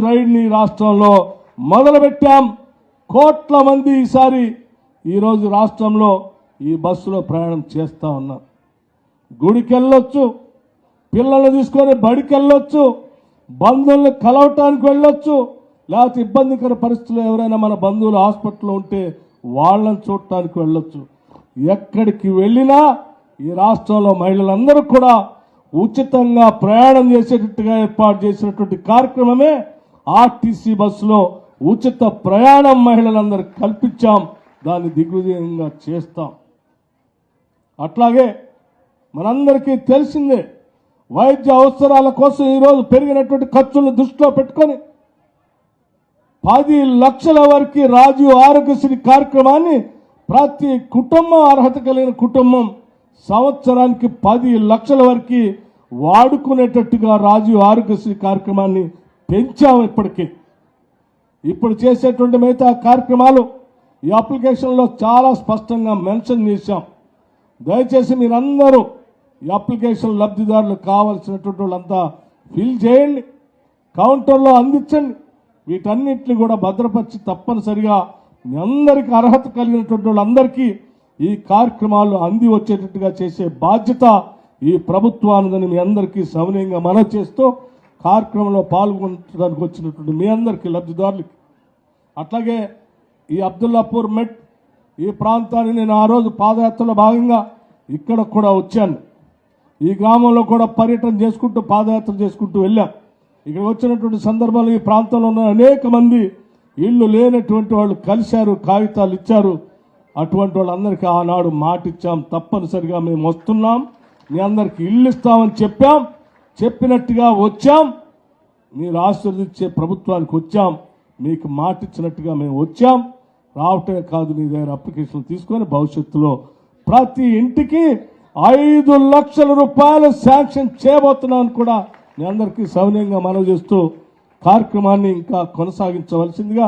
రైడ్ని రాష్ట్రంలో మొదలుపెట్టాం. కోట్ల మంది ఈరోజు రాష్ట్రంలో ఈ బస్సులో ప్రయాణం చేస్తూ ఉన్నారు. గుడికి వెళ్ళొచ్చు, పిల్లల్ని తీసుకొని బడికి వెళ్ళొచ్చు, బంధువులను కలవటానికి వెళ్ళొచ్చు, లేకపోతే ఇబ్బందికర పరిస్థితుల్లో ఎవరైనా మన బంధువులు హాస్పిటల్లో ఉంటే వాళ్ళని చూడటానికి వెళ్ళొచ్చు. ఎక్కడికి వెళ్ళినా ఈ రాష్ట్రంలో మహిళలందరూ కూడా ఉచితంగా ప్రయాణం చేసేటట్టుగా ఏర్పాటు చేసినటువంటి కార్యక్రమమే ఆర్టీసీ బస్సులో ఉచిత ప్రయాణం మహిళలందరికీ కల్పించాం. దాన్ని దిగ్విజయంగా చేస్తాం. అట్లాగే మనందరికీ తెలిసిందే, వైద్య అవసరాల కోసం ఈరోజు పెరిగినటువంటి ఖర్చులను దృష్టిలో పెట్టుకొని 10 లక్షల వరకు రాజీవ్ ఆరోగ్యశ్రీ కార్యక్రమాన్ని ప్రతి కుటుంబం, అర్హత కలిగిన కుటుంబం సంవత్సరానికి 10 లక్షల వరకు వాడుకునేటట్టుగా రాజీవ్ ఆరోగ్యశ్రీ కార్యక్రమాన్ని పెంచాం. ఇప్పుడు చేసేటువంటి మిగతా కార్యక్రమాలు ఈ అప్లికేషన్లో చాలా స్పష్టంగా మెన్షన్ చేశాం. దయచేసి మీరందరూ ఈ అప్లికేషన్ లబ్ధిదారులు కావాల్సినటువంటి వాళ్ళంతా ఫిల్ చేయండి, కౌంటర్లో అందించండి. వీటన్నిటిని కూడా భద్రపరిచి తప్పనిసరిగా మీ అందరికీ అర్హత కలిగినటువంటి వాళ్ళందరికీ ఈ కార్యక్రమాలు అంది వచ్చేటట్టుగా చేసే బాధ్యత ఈ ప్రభుత్వానిదని మీ అందరికీ సవినయంగా మనవి చేస్తూ కార్యక్రమంలో పాల్గొనడానికి వచ్చినటువంటి మీ అందరికీ లబ్ధిదారులకి, అట్లాగే ఈ అబ్దుల్లాపూర్ మెట్ ఈ ప్రాంతాన్ని నేను ఆ రోజు పాదయాత్రలో భాగంగా ఇక్కడ కూడా వచ్చాను. ఈ గ్రామంలో కూడా పర్యటన చేసుకుంటూ పాదయాత్ర చేసుకుంటూ వెళ్ళాం. ఇక్కడ వచ్చినటువంటి సందర్భంలో ఈ ప్రాంతంలో ఉన్న అనేక మంది ఇళ్ళు లేనటువంటి వాళ్ళు కలిశారు, కాగితాలు ఇచ్చారు. అటువంటి వాళ్ళందరికీ ఆనాడు మాట ఇచ్చాం, తప్పనిసరిగా మేము వస్తున్నాం, మీ అందరికీ ఇళ్ళు ఇస్తామని చెప్పాం. చెప్పినట్టుగా వచ్చాం, మీరు ఆశీర్వదించే ప్రభుత్వానికి వచ్చాం, మీకు మాట ఇచ్చినట్టుగా మేము వచ్చాం. రావటమే కాదు, మీ దగ్గర అప్లికేషన్ తీసుకొని భవిష్యత్తులో ప్రతి ఇంటికి 5 లక్షల రూపాయలు శాంక్షన్ చేయబోతున్నాను కూడా మీ అందరికీ సవినయంగా మనవి చేస్తూ కార్యక్రమాన్ని ఇంకా కొనసాగించవలసిందిగా